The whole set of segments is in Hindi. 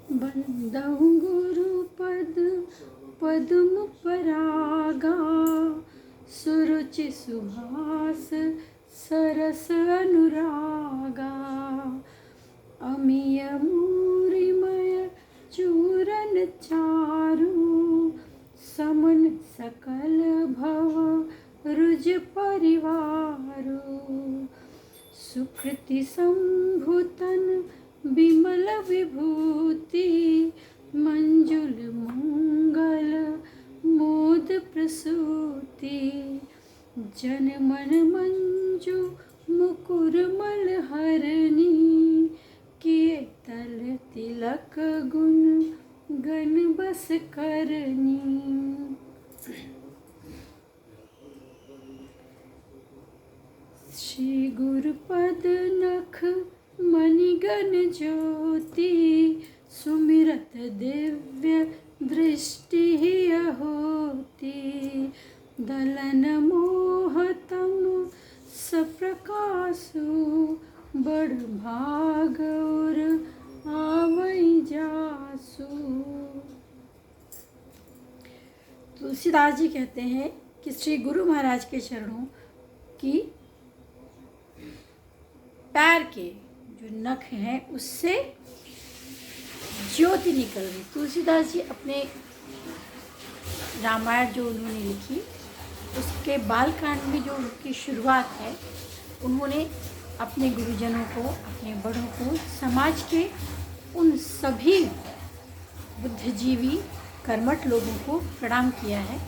बंदहु गुरुपद पद्म परागा, सुरुचि सुभास सरस अनुरागा। अमिय मूरिमय चूरन चारु, समन सकल भव रुज परिवारु। सुकृति संभुतन विमल विभूति, मंजुल मंगल मोद प्रसूति। जन मन मंजु मुकुर मलहरणी, किए तल तिलक गुण गण बस करनी। श्री गुरुपद नख मणिगण ज्योति, सुमिरत दिव्य दृष्टि होती। दलन मोहतम सप्रकाशु, बड़ भाग और आवै जासु। तुलसीदास जी कहते हैं कि श्री गुरु महाराज के चरणों की पैर के जो नख हैं उससे ज्योति निकल रही। तुलसीदास जी अपने रामायण जो उन्होंने लिखी उसके बालकांड में जो उनकी शुरुआत है, उन्होंने अपने गुरुजनों को, अपने बड़ों को, समाज के उन सभी बुद्धिजीवी कर्मठ लोगों को प्रणाम किया है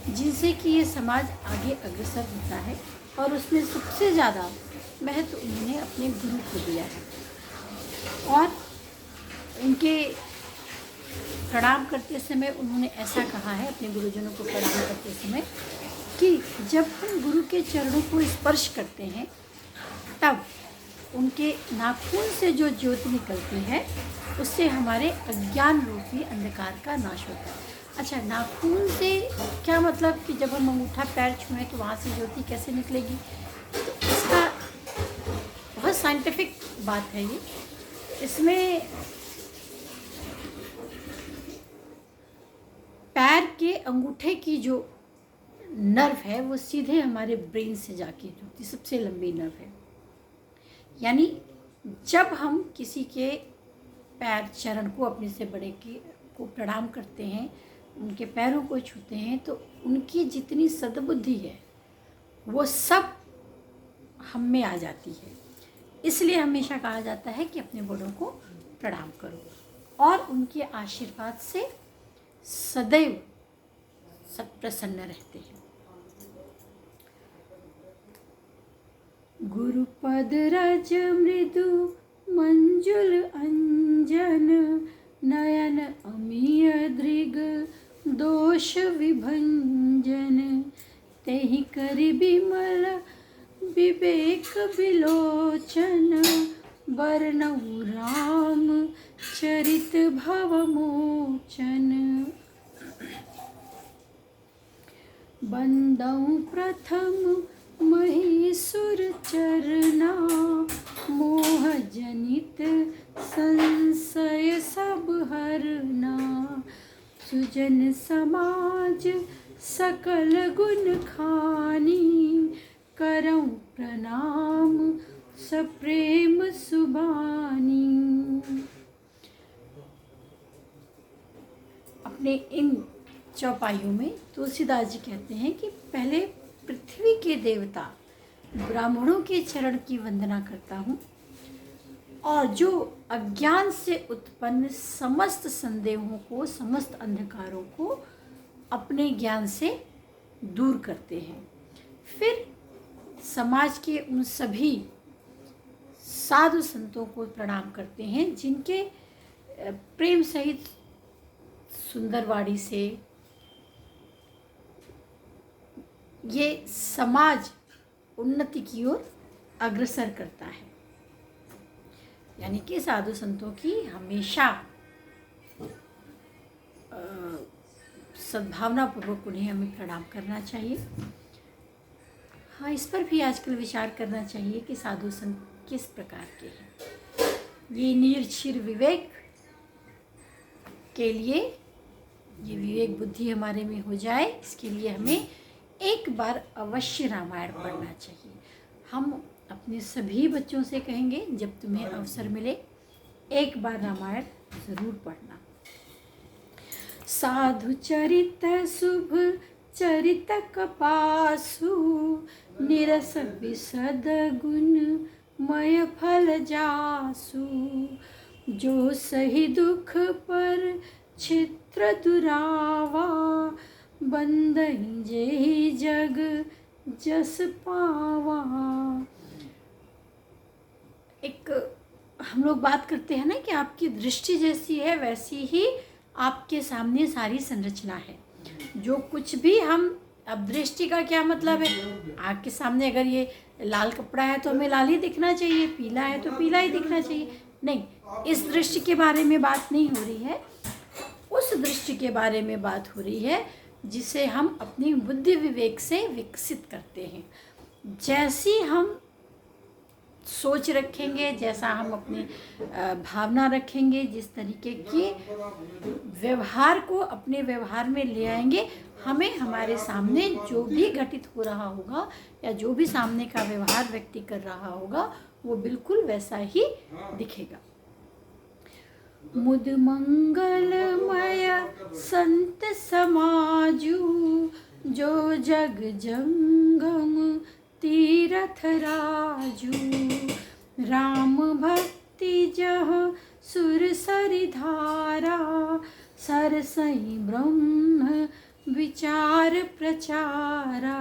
जिनसे कि ये समाज आगे अग्रसर होता है। और उसमें सबसे ज़्यादा महत्व उन्होंने अपने गुरु को दिया है। और उनके प्रणाम करते समय उन्होंने ऐसा कहा है, अपने गुरुजनों को प्रणाम करते समय, कि जब हम गुरु के चरणों को स्पर्श करते हैं तब उनके नाखून से जो ज्योति निकलती है उससे हमारे अज्ञान रूपी अंधकार का नाश होता है। अच्छा, नाखून से क्या मतलब कि जब हम अंगूठा पैर छुएं तो वहाँ से ज्योति कैसे निकलेगी? तो इसका बहुत साइंटिफिक बात है ये। इसमें पैर के अंगूठे की जो नर्व है वो सीधे हमारे ब्रेन से जाके जुड़ती, सबसे लंबी नर्व है। यानी जब हम किसी के पैर चरण को, अपने से बड़े के को प्रणाम करते हैं, उनके पैरों को छूते हैं, तो उनकी जितनी सद्बुद्धि है वो सब हम में आ जाती है। इसलिए हमेशा कहा जाता है कि अपने बड़ों को प्रणाम करो और उनके आशीर्वाद से सदैव सब प्रसन्न रहते हैं। गुरुपद रज मृदु मंजुल अंजन, नयन अमीय दृग दोष विभंजन। तेहि करि बिमल विवेक विलोचन, बरनउ राम चरित भवमोचन। बंदउ प्रथम महीसुर चरना, मोह जनित संशय सब हरना। सुजन समाज सकल गुण खानी, करऊं प्रणाम सप्रेम सुबानी। अपने इन चौपाइयों में तुलसीदास जी कहते हैं कि पहले पृथ्वी के देवता ब्राह्मणों के चरण की वंदना करता हूँ, और जो अज्ञान से उत्पन्न समस्त संदेहों को, समस्त अंधकारों को अपने ज्ञान से दूर करते हैं। फिर समाज के उन सभी साधु संतों को प्रणाम करते हैं जिनके प्रेम सहित सुंदर वाणी से ये समाज उन्नति की ओर अग्रसर करता है। यानी कि साधु संतों की हमेशा सद्भावना पूर्वक उन्हें हमें प्रणाम करना चाहिए। हाँ, इस पर भी आजकल विचार करना चाहिए कि साधु संत किस प्रकार के हैं। ये निर्छिर विवेक के लिए ये विवेक बुद्धि हमारे में हो जाए, इसके लिए हमें एक बार अवश्य रामायण पढ़ना चाहिए। हम अपने सभी बच्चों से कहेंगे जब तुम्हें अवसर मिले एक बार रामायण ज़रूर पढ़ना। साधु चरित शुभ चरित कपासु, निरस विशद गुण मय फल जासु। जो सही दुख पर छित्र दुरावा, बंदहि जेहि जग जस पावा। एक हम लोग बात करते हैं ना कि आपकी दृष्टि जैसी है वैसी ही आपके सामने सारी संरचना है। जो कुछ भी हम, अब दृष्टि का क्या मतलब है, आँख के सामने अगर ये लाल कपड़ा है तो हमें लाल ही दिखना चाहिए, पीला है तो पीला ही दिखना चाहिए। नहीं, इस दृष्टि के बारे में बात नहीं हो रही है, उस दृष्टि के बारे में बात हो रही है जिसे हम अपनी बुद्धि विवेक से विकसित करते हैं। जैसी हम सोच रखेंगे, जैसा हम अपनी भावना रखेंगे, जिस तरीके की व्यवहार को अपने व्यवहार में ले आएंगे, हमें हमारे सामने जो भी घटित हो रहा होगा या जो भी सामने का व्यवहार व्यक्ति कर रहा होगा वो बिल्कुल वैसा ही दिखेगा। मुद मंगलमय संत समाजू, जो जग जंगम तीरथ राजू। राम भक्ति जह सुर सरि धारा, सरसई ब्रह्म विचार प्रचारा।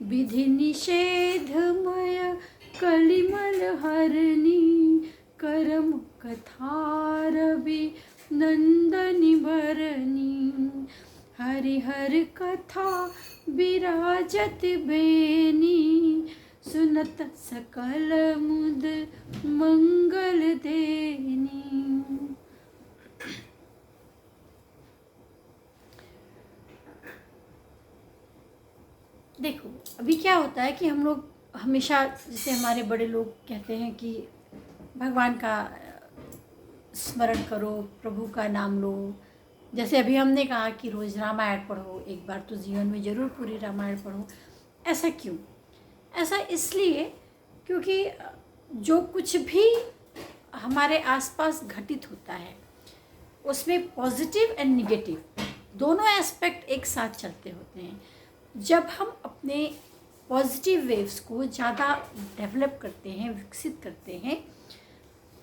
विधि निषेधमय कलिमल हरनी, करम कथारवि नंदनी बरनी। हरिहर कथा विराजत बेनी, सुनत सकल मुद मंगल देनी। देखो अभी क्या होता है कि हम लोग हमेशा, जैसे हमारे बड़े लोग कहते हैं कि भगवान का स्मरण करो, प्रभु का नाम लो। जैसे अभी हमने कहा कि रोज़ रामायण पढ़ो, एक बार तो जीवन में ज़रूर पूरी रामायण पढ़ो। ऐसा क्यों? ऐसा इसलिए क्योंकि जो कुछ भी हमारे आसपास घटित होता है उसमें पॉजिटिव एंड निगेटिव दोनों एस्पेक्ट एक साथ चलते होते हैं। जब हम अपने पॉजिटिव वेव्स को ज़्यादा डेवलप करते हैं, विकसित करते हैं,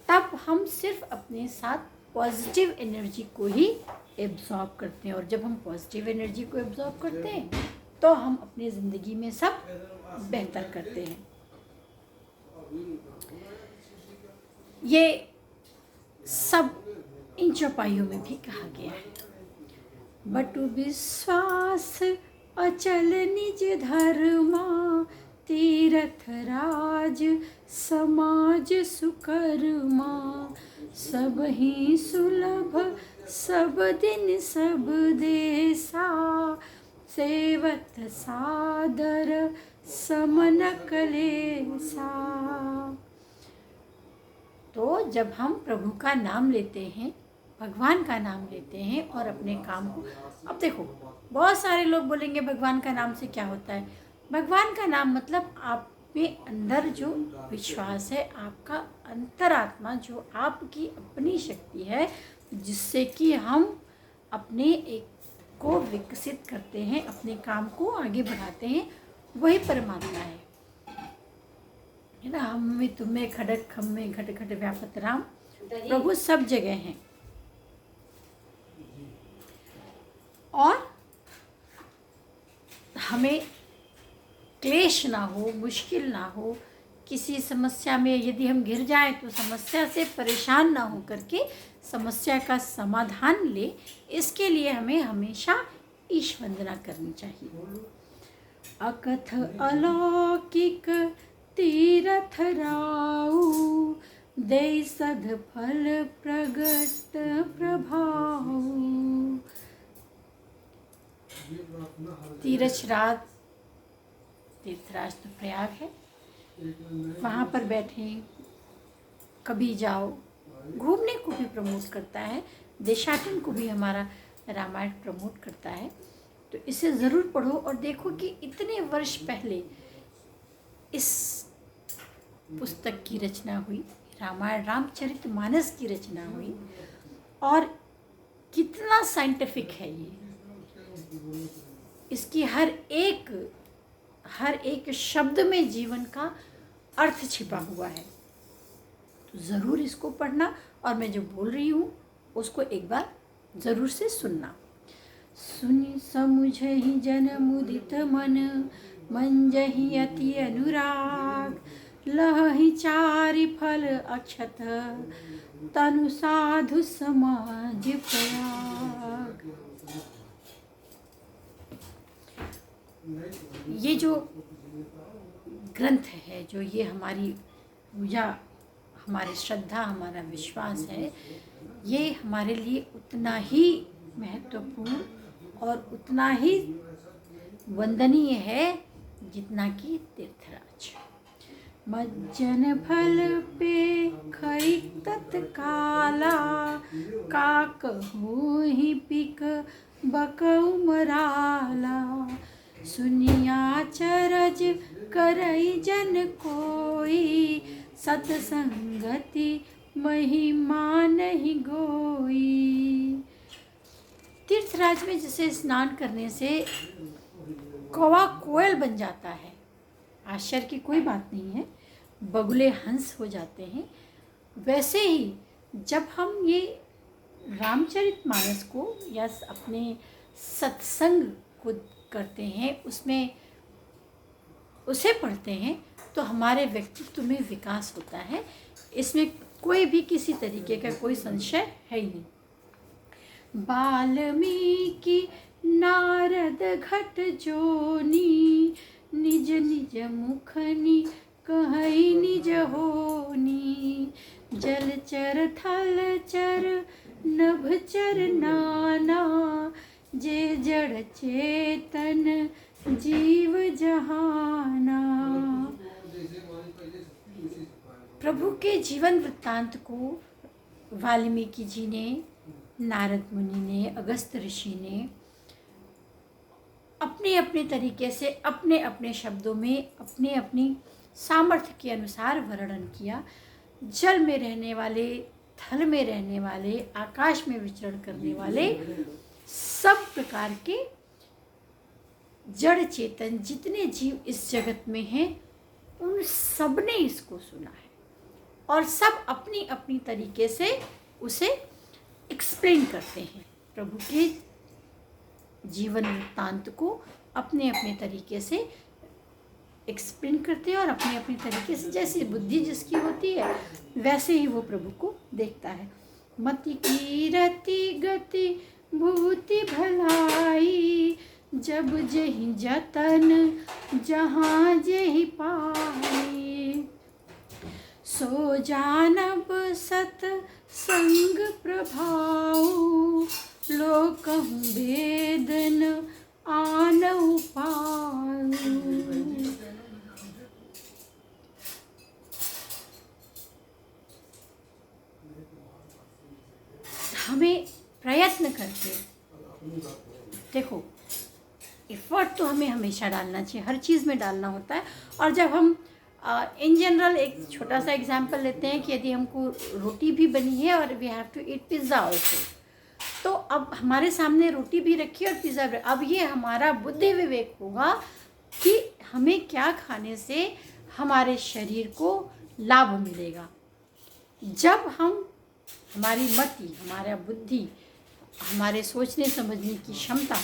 तब हम सिर्फ अपने साथ पॉजिटिव एनर्जी को ही एब्जॉर्ब करते हैं। और जब हम पॉजिटिव एनर्जी को एब्जॉर्ब करते हैं तो हम अपनी ज़िंदगी में सब बेहतर करते हैं। ये सब इन चौपाइयों में भी कहा गया है। बटु विश्वास अचल निज धर्मा, तीरथ राज समाज सुकर्मा। सब ही सुलभ सब दिन सब देसा, सेवत सादर समन कलेसा। तो जब हम प्रभु का नाम लेते हैं, भगवान का नाम लेते हैं और अपने काम को, अब देखो बहुत सारे लोग बोलेंगे भगवान का नाम से क्या होता है। भगवान का नाम मतलब आप में अंदर जो विश्वास है, आपका अंतरात्मा, जो आपकी अपनी शक्ति है जिससे कि हम अपने एक को विकसित करते हैं, अपने काम को आगे बढ़ाते हैं, वही परमात्मा है ना। हम में तुम्हें खड़क खम में घट घट व्यापत राम, प्रभु सब जगह हैं। और हमें क्लेश ना हो, मुश्किल ना हो, किसी समस्या में यदि हम गिर जाएं तो समस्या से परेशान ना हो करके समस्या का समाधान ले, इसके लिए हमें हमेशा ईश वंदना करनी चाहिए। अकथ अलौकिक तीरथ राऊ, दे सद फल प्रगट प्रभाऊ। तीर्थराज तो प्रयाग है, वहाँ पर बैठे कभी जाओ, घूमने को भी प्रमोट करता है, देशाटन को भी हमारा रामायण प्रमोट करता है। तो इसे ज़रूर पढ़ो और देखो कि इतने वर्ष पहले इस पुस्तक की रचना हुई, रामायण रामचरितमानस की रचना हुई, और कितना साइंटिफिक है ये। इसकी हर एक शब्द में जीवन का अर्थ छिपा हुआ है। तो ज़रूर इसको पढ़ना, और मैं जो बोल रही हूँ उसको एक बार ज़रूर से सुनना। सुनि समुझहि जन मुदित मन, मंजहि अति अनुराग, लहहि चारि फल अक्षत, तनु साधु समाज प्रयाग। ये जो ग्रंथ है, जो ये हमारी पूजा, हमारी श्रद्धा, हमारा विश्वास है, ये हमारे लिए उतना ही महत्वपूर्ण और उतना ही वंदनीय है जितना कि तीर्थराज। मज्जन फल पे खई तत्काला, काक होहि पिक बकौ मराला, सुनिया चरज करई जन कोई, सतसंगति महिमा नहीं गोई। तीर्थराज में जैसे स्नान करने से कौवा कोयल बन जाता है, आश्चर्य की कोई बात नहीं है, बगुले हंस हो जाते हैं, वैसे ही जब हम ये रामचरितमानस को या अपने सत्संग को करते हैं, उसमें उसे पढ़ते हैं, तो हमारे व्यक्तित्व में विकास होता है। इसमें कोई भी किसी तरीके का कोई संशय है ही नहीं। वाल्मीकि नारद घट जोनी, निज निज मुखनि कहई निज होनी, जलचर थलचर नभचर नाना, जे जड़ चेतन जीव जहाना। प्रभु के जीवन वृत्तांत को वाल्मीकि जी ने, नारद मुनि ने, अगस्त ऋषि ने अपने अपने तरीके से, अपने अपने शब्दों में, अपने अपनी सामर्थ्य के अनुसार वर्णन किया। जल में रहने वाले, थल में रहने वाले, आकाश में विचरण करने वाले सब प्रकार के जड़ चेतन जितने जीव इस जगत में हैं, उन सब ने इसको सुना है और सब अपनी अपनी तरीके से उसे एक्सप्लेन करते हैं। प्रभु के जीवन वृत्तांत को अपने अपने तरीके से एक्सप्लेन करते हैं और अपने अपने तरीके से, जैसी बुद्धि जिसकी होती है वैसे ही वो प्रभु को देखता है। मति की रति गति भूति भलाई, जब जहि जतन जहाँ जहि पाई, सो जानब सत संग प्रभाव, लोकहु वेदन आनउ पाऊ। हमें प्रयत्न करके देखो, एफर्ट तो हमें हमेशा डालना चाहिए, हर चीज़ में डालना होता है। और जब हम इन जनरल एक छोटा सा एग्जांपल लेते हैं कि यदि हमको रोटी भी बनी है और we have to eat pizza also, तो अब हमारे सामने रोटी भी रखी और पिज़्ज़ा भी, अब ये हमारा बुद्धि विवेक होगा कि हमें क्या खाने से हमारे शरीर को लाभ मिलेगा। जब हम, हमारी मति, हमारा बुद्धि, हमारे सोचने समझने की क्षमता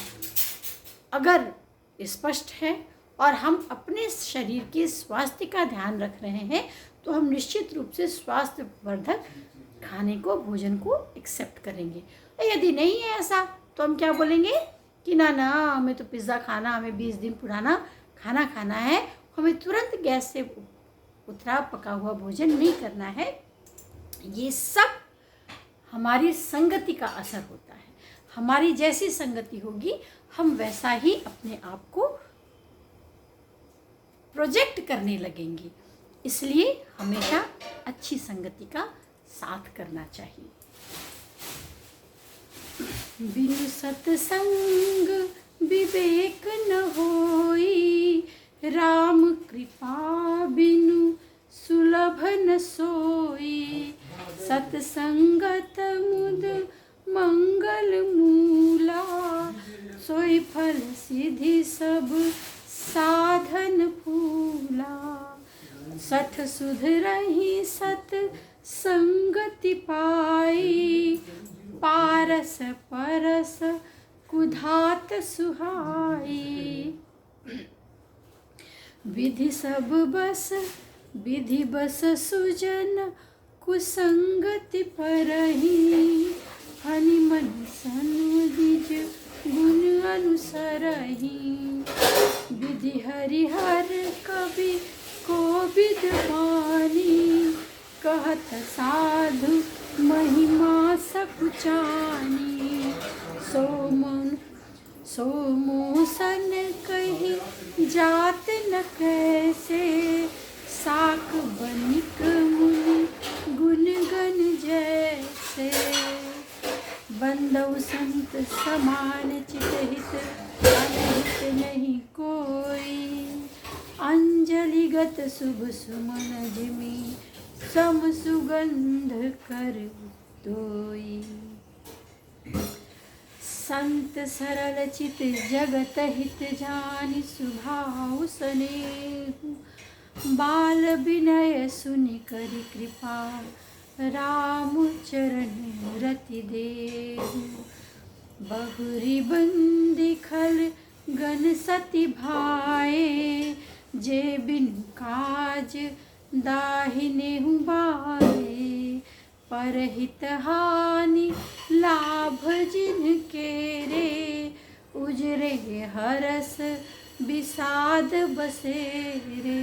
अगर स्पष्ट है और हम अपने शरीर के स्वास्थ्य का ध्यान रख रहे हैं, तो हम निश्चित रूप से स्वास्थ्यवर्धक खाने को, भोजन को एक्सेप्ट करेंगे। और यदि नहीं है ऐसा, तो हम क्या बोलेंगे कि ना ना, हमें तो पिज़्ज़ा खाना, हमें 20 दिन पुराना खाना खाना है, हमें तुरंत गैस से उतरा पका हुआ भोजन नहीं करना है। ये सब हमारी संगति का असर होता है। हमारी जैसी संगति होगी, हम वैसा ही अपने आप को प्रोजेक्ट करने लगेंगे। इसलिए हमेशा अच्छी संगति का साथ करना चाहिए। बिनु सतसंग विवेक न होई, राम कृपा बिनु सुलभ न सोई। सतसंगत मुद मंगल मूला, सोई फल सिद्धि सब साधन फूला। सठ सुध रही सत संगति पाई, पारस परस कुधात सुहाई। विधि सब बस विधि बस सुजन, कुसंगति परही। हनि मन सनु द्विज गुण अनुसरही, विधि हरिहर कवि कोविद वाणी। कहत साधु महिमा सकुचानी, सो मोसन कही जात न कैसे। साक बनिक मुनि गुण गण जैसे, बंदौ संत समान चितहित, अनहित नहीं कोई। अंजलिगत शुभ सुमन जिमि, सम सुगंध कर तोई। संत सरल चित जगत हित जानि, सुभाव स्नेहु। बाल विनय सुनि करि कृपा, राम चरण रति देहु। बहुरी बंदी खल गन सति भाए, जे बिन काज दाहिनेहु बाए। परहित हानि लाभ जिनके रे, उजरे हरस विषाद बसेरे।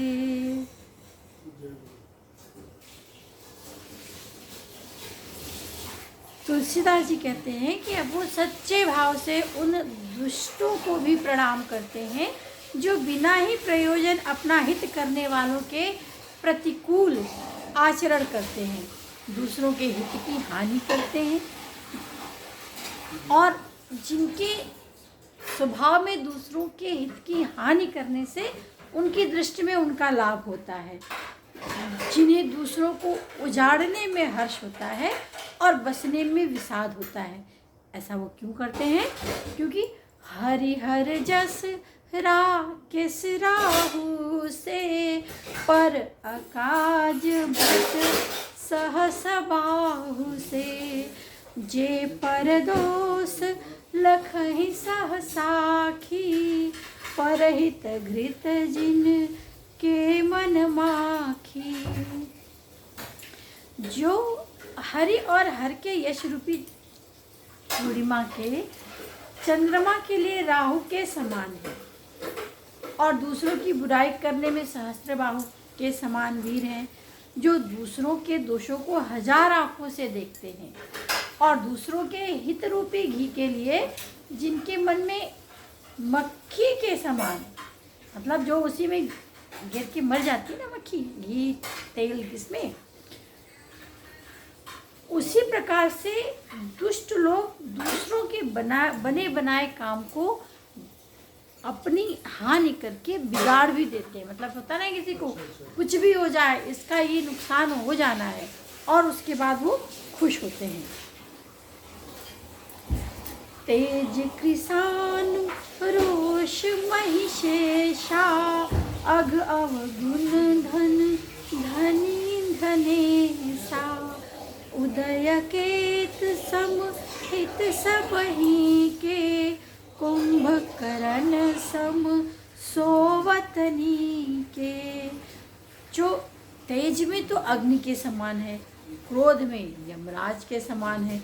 तुलसीदास जी कहते हैं कि अब वो सच्चे भाव से उन दुष्टों को भी प्रणाम करते हैं जो बिना ही प्रयोजन अपना हित करने वालों के प्रतिकूल आचरण करते हैं, दूसरों के हित की हानि करते हैं और जिनके स्वभाव में दूसरों के हित की हानि करने से उनकी दृष्टि में उनका लाभ होता है, जिन्हें दूसरों को उजाड़ने में हर्ष होता है और बसने में विषाद होता है। ऐसा वो क्यों करते हैं? क्योंकि हरिहर जस राकेश राहु से, पर अकाज बस सहस बाहु से। जे पर दोष लखहि सह साखी, परहित घृत जिन के मन माखी। जो हरि और हर के यश रूपी पूर्णिमा के चंद्रमा के लिए राहु के समान है और दूसरों की बुराई करने में सहस्त्रबाहु के समान वीर हैं, जो दूसरों के दोषों को हजार आंखों से देखते हैं और दूसरों के हित रूपी घी के लिए जिनके मन में मक्खी के समान, मतलब जो उसी में गिर के मर जाती है ना मक्खी, घी तेल किसमें, उसी प्रकार से दुष्ट लोग दूसरों के बने बनाए काम को अपनी हानि करके बिगाड़ भी देते हैं। मतलब होता ना किसी को कुछ भी हो जाए, इसका ये नुकसान हो जाना है और उसके बाद वो खुश होते हैं। तेज कृषाण रोष महिषेषा, अघ अवगुण धन धनी धनेशा। उदय केत सम हित सबहि के, कुंभकर्ण सम सोवतनी के। जो तेज में तो अग्नि के समान है, क्रोध में यमराज के समान है,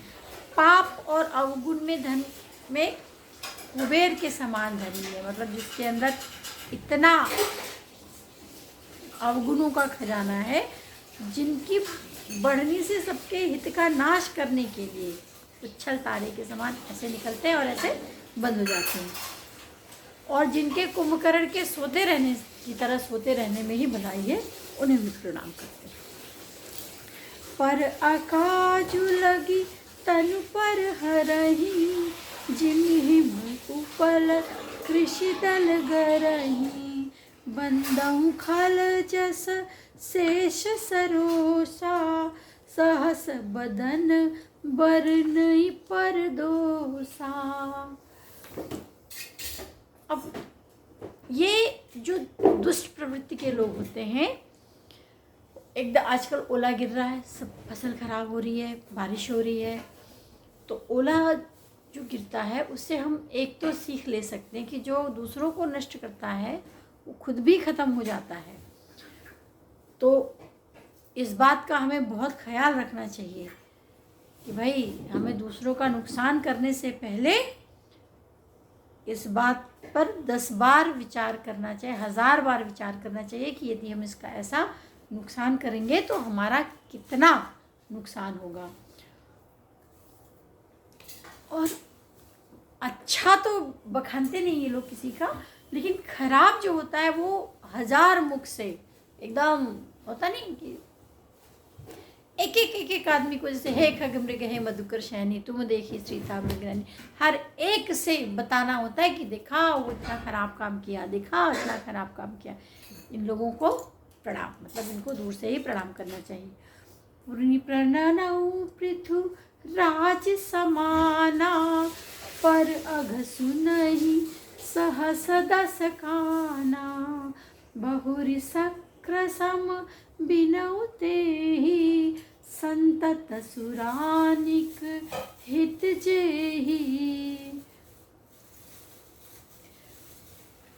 पाप और अवगुण में धन में कुबेर के समान धनी है। मतलब जिसके अंदर इतना अवगुणों का खजाना है, जिनकी बढ़नी से सबके हित का नाश करने के लिए उच्छल तारे के समान ऐसे निकलते हैं और ऐसे बंद हो जाते हैं, और जिनके कुंभकर्ण के सोते रहने की तरह सोते रहने में ही भलाई है, उन्हें भी प्रणाम करते हैं। पर अकाजु लगी तनु पर हरही, जिन्हि उपल कृषि दल गरही, बंदहु खल जस शेष सरोसा, सहस बदन बरनई पर दोसा। अब ये जो दुष्ट प्रवृत्ति के लोग होते हैं, एकदम आजकल ओला गिर रहा है, सब फसल खराब हो रही है, बारिश हो रही है, तो ओला जो गिरता है उससे हम एक तो सीख ले सकते हैं कि जो दूसरों को नष्ट करता है वो खुद भी ख़त्म हो जाता है। तो इस बात का हमें बहुत ख्याल रखना चाहिए कि भाई हमें दूसरों का नुकसान करने से पहले इस बात पर 10 बार विचार करना चाहिए, 1000 बार विचार करना चाहिए कि यदि हम इसका ऐसा नुकसान करेंगे तो हमारा कितना नुकसान होगा। और अच्छा तो बखानते नहीं ये लोग किसी का, लेकिन खराब जो होता है वो 1000 मुख से एकदम होता नहीं कि एक आदमी को, जैसे हे खगमृग हे मधुकर शयनी तुम देखी श्रीता मृगरानी, हर एक से बताना होता है कि देखा वो इतना खराब काम किया, देखा इतना खराब काम किया। इन लोगों को प्रणाम, मतलब इनको दूर से ही प्रणाम करना चाहिए। पूर्णि प्रणनौ पृथु राज समाना, पर अघ सुनहि सहस दस काना, बहुरि सक्र सम बिनौ तेहि, संतत सुरानिक हित जेहि।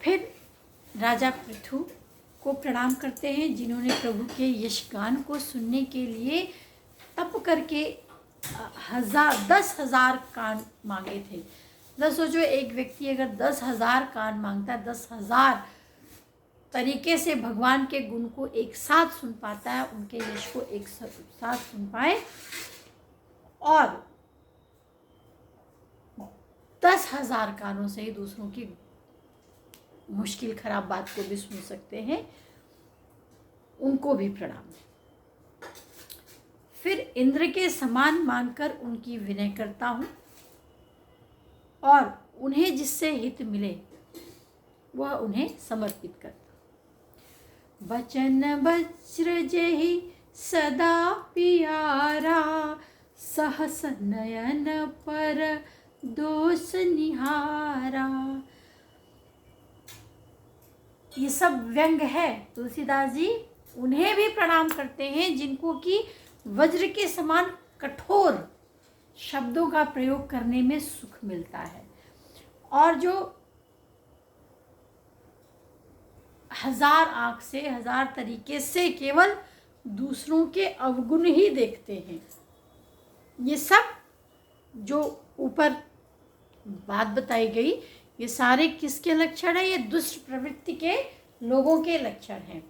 फिर राजा पृथु को प्रणाम करते हैं, जिन्होंने प्रभु के यशगान को सुनने के लिए तप करके 10,000 कान मांगे थे। मतलब सोचो एक व्यक्ति अगर 10,000 कान मांगता है, 10,000 तरीके से भगवान के गुण को एक साथ सुन पाता है, उनके यश को एक साथ सुन पाए, और 10,000 कानों से ही दूसरों की मुश्किल खराब बात को भी सुन सकते हैं, उनको भी प्रणाम। फिर इंद्र के समान मानकर उनकी विनय करता हूँ, और उन्हें जिससे हित मिले वह उन्हें समर्पित करता। बचन वज्र जेहि सदा प्यारा, सहस नयन पर दोष निहारा। ये सब व्यंग है। तुलसीदास जी उन्हें भी प्रणाम करते हैं जिनको कि वज्र के समान कठोर शब्दों का प्रयोग करने में सुख मिलता है, और जो 1000 आँख से 1000 तरीके से केवल दूसरों के अवगुण ही देखते हैं। ये सब जो ऊपर बात बताई गई, ये सारे किसके लक्षण हैं? ये दुष्ट प्रवृत्ति के लोगों के लक्षण हैं।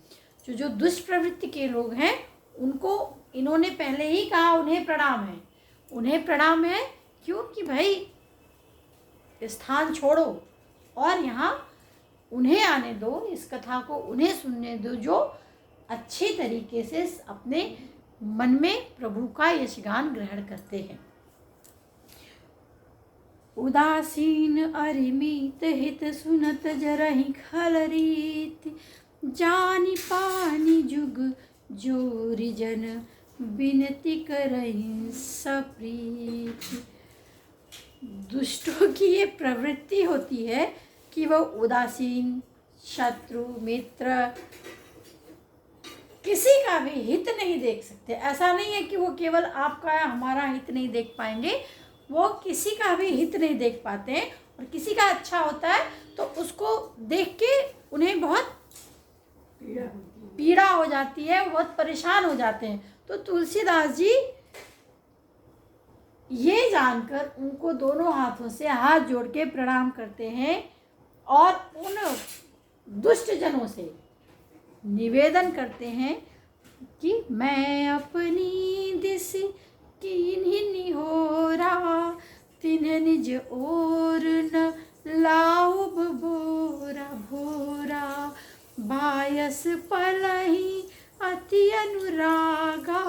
जो दुष्ट प्रवृत्ति के लोग हैं उनको इन्होंने पहले ही कहा उन्हें प्रणाम है। उन्हें प्रणाम है क्यों? कि भाई स्थान छोड़ो और यहाँ उन्हें आने दो, इस कथा को उन्हें सुनने दो जो अच्छी तरीके से अपने मन में प्रभु का यशगान ग्रहण करते हैं। उदासीन अरिमित हित सुनत जरहि खल रीत, जानी पानी जुग जोरि जन बिनती करहि सप्रीत। दुष्टों की ये प्रवृत्ति होती है कि वह उदासीन, शत्रु, मित्र किसी का भी हित नहीं देख सकते। ऐसा नहीं है कि वो केवल आपका या हमारा हित नहीं देख पाएंगे, वो किसी का भी हित नहीं देख पाते हैं। और किसी का अच्छा होता है तो उसको देख के उन्हें बहुत पीड़ा हो जाती है, बहुत परेशान हो जाते हैं। तो तुलसीदास जी ये जानकर उनको दोनों हाथों से हाथ जोड़ के प्रणाम करते हैं और उन दुष्ट जनों से निवेदन करते हैं कि मैं अपनी दिस कीन्हि निहोरा, तिन्ह निज ओर न लाऊब बोरा भोरा, बायस पलहि अति अनुरागा,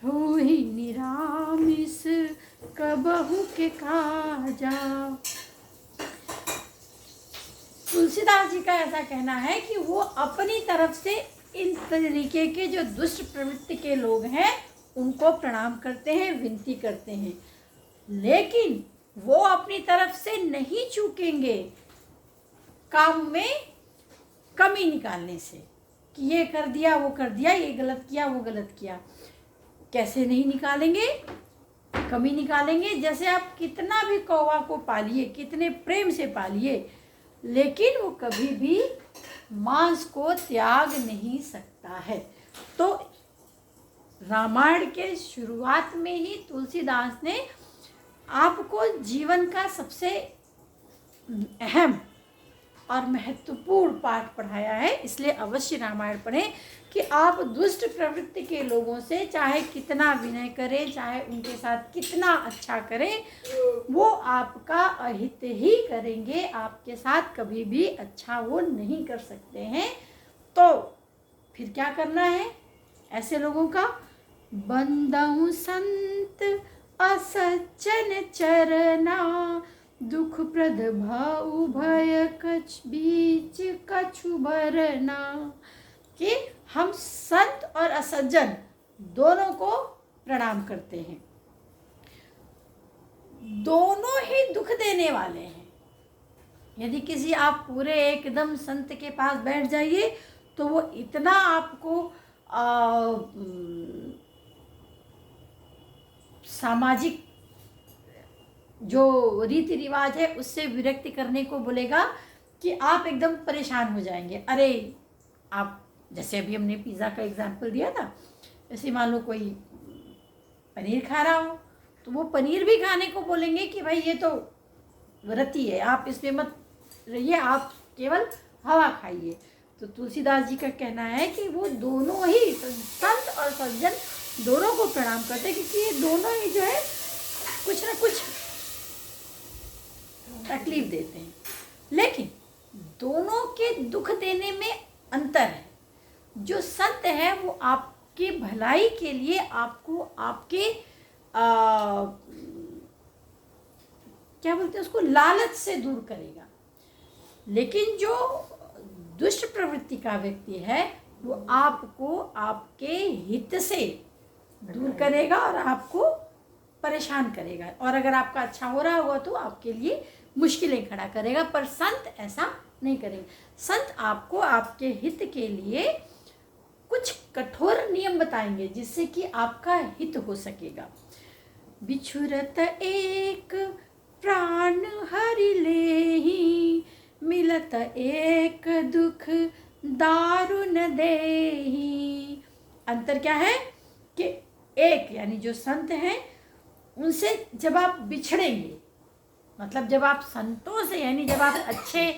होहि निरामिस कबहू के काजा। तुलसीदास जी का ऐसा कहना है कि वो अपनी तरफ से इन तरीके के जो दुष्ट प्रवृत्ति के लोग हैं उनको प्रणाम करते हैं, विनती करते हैं, लेकिन वो अपनी तरफ से नहीं चूकेंगे काम में कमी निकालने से कि ये कर दिया, वो कर दिया, ये गलत किया, वो गलत किया। कैसे नहीं निकालेंगे? कमी निकालेंगे। जैसे आप कितना भी कौवा को पालिए, कितने प्रेम से पालिए, लेकिन वो कभी भी मांस को त्याग नहीं सकता है। तो रामायण के शुरुआत में ही तुलसीदास ने आपको जीवन का सबसे अहम और महत्वपूर्ण पाठ पढ़ाया है। इसलिए अवश्य रामायण पढ़ें कि आप दुष्ट प्रवृत्ति के लोगों से चाहे कितना विनय करें, चाहे उनके साथ कितना अच्छा करें, वो आपका अहित ही करेंगे, आपके साथ कभी भी अच्छा वो नहीं कर सकते हैं। तो फिर क्या करना है ऐसे लोगों का? बंदहु संत असज्जन चरना, दुख प्रद भाउ भय कछ बीच कछु भरना। कि हम संत और असज्जन दोनों को प्रणाम करते हैं, दोनों ही दुख देने वाले हैं। यदि किसी आप पूरे एकदम संत के पास बैठ जाइए तो वो इतना आपको सामाजिक जो रीति रिवाज है उससे विरक्ति करने को बोलेगा कि आप एकदम परेशान हो जाएंगे। अरे आप, जैसे अभी हमने पिज़्ज़ा का एग्जाम्पल दिया था, जैसे मान लो कोई पनीर खा रहा हो तो वो पनीर भी खाने को बोलेंगे कि भाई ये तो व्रती है, आप इसमें मत रहिए, आप केवल हवा खाइए। तो तुलसीदास जी का कहना है कि वो दोनों ही संत और सज्जन दोनों को प्रणाम करते हैं, क्योंकि ये दोनों ही जो है कुछ ना कुछ तकलीफ देते हैं, लेकिन दोनों के दुख देने में अंतर है। जो संत है वो आपकी भलाई के लिए आपको आपके क्या बोलते हैं उसको, लालच से दूर करेगा, लेकिन जो दुष्ट प्रवृत्ति का व्यक्ति है वो आपको आपके हित से दूर करेगा और आपको परेशान करेगा, और अगर आपका अच्छा हो रहा होगा तो आपके लिए मुश्किलें खड़ा करेगा। पर संत ऐसा नहीं करेंगे। संत आपको आपके हित के लिए कुछ कठोर नियम बताएंगे जिससे कि आपका हित हो सकेगा। बिछुरत एक प्राण हरि लेहि, मिलत एक दुख दारुन देहि। अंतर क्या है कि एक यानी जो संत हैं उनसे जब आप बिछड़ेंगे, मतलब जब आप संतों से यानी जब आप अच्छे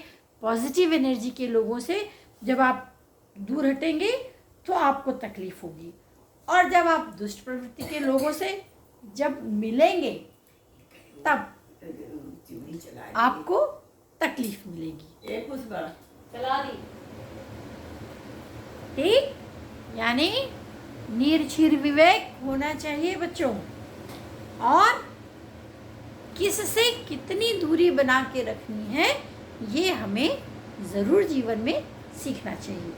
पॉजिटिव एनर्जी के लोगों से जब आप दूर हटेंगे तो आपको तकलीफ होगी, और जब आप दुष्ट प्रवृत्ति के लोगों से जब मिलेंगे तब आपको तकलीफ मिलेगी। ठीक, यानी निर्भीर विवेक होना चाहिए बच्चों, और किससे कितनी दूरी बना के रखनी है ये हमें ज़रूर जीवन में सीखना चाहिए।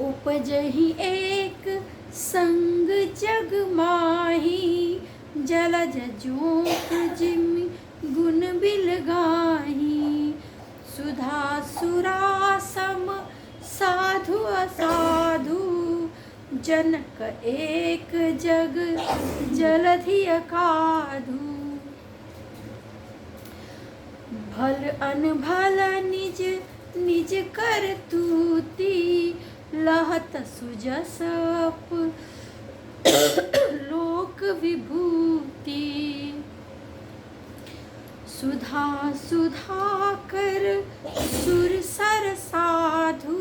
उपजहि एक संग जग माही, जलज जोत जिमि गुण बिल गाही। सुधा सुरा सम साधु असाधु, जनक एक जग जलधि अकाधु। भल अनभल निज निज कर तूती, लहत सुजस लोक विभूति। सुधा सुधा कर सुर सर साधु,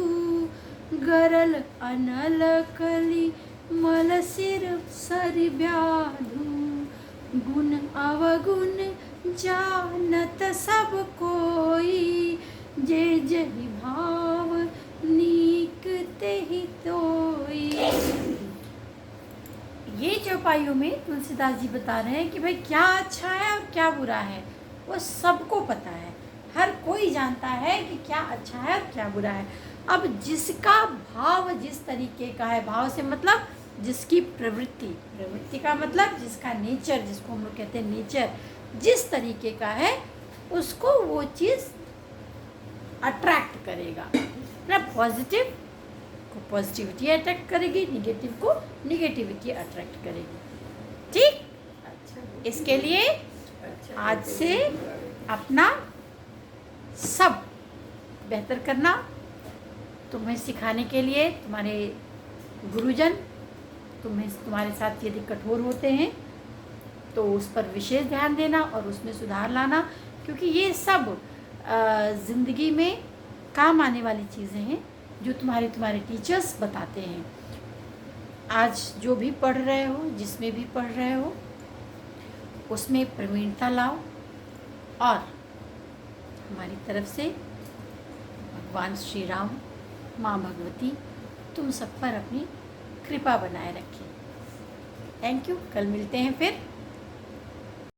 गरल अनल कली मल सिर सर व्याधु। गुण अवगुण जानत सब कोई, जे जहि भाव नीक ते ही तो ये चौपाइयों में तुलसीदास जी बता रहे हैं कि भाई क्या अच्छा है और क्या बुरा है वो सबको पता है, हर कोई जानता है कि क्या अच्छा है और क्या बुरा है। अब जिसका भाव जिस तरीके का है, भाव से मतलब जिसकी प्रवृत्ति, प्रवृत्ति का मतलब जिसका नेचर, जिसको हम लोग कहते हैं नेचर, जिस तरीके का है उसको वो चीज़ अट्रैक्ट करेगा ना। पॉजिटिव को पॉजिटिविटी अट्रैक्ट करेगी, निगेटिव को निगेटिविटी अट्रैक्ट करेगी। ठीक, इसके लिए आज से अपना सब बेहतर करना, तुम्हें सिखाने के लिए तुम्हारे गुरुजन तुम्हारे साथ यदि कठोर होते हैं तो उस पर विशेष ध्यान देना और उसमें सुधार लाना, क्योंकि ये सब ज़िंदगी में काम आने वाली चीज़ें हैं जो तुम्हारे टीचर्स बताते हैं। आज जो भी पढ़ रहे हो, जिसमें भी पढ़ रहे हो, उसमें प्रवीणता लाओ और हमारी तरफ से भगवान श्री राम, माँ भगवती तुम सब पर अपनी कृपा बनाए रखें। Thank you. कल मिलते हैं फिर।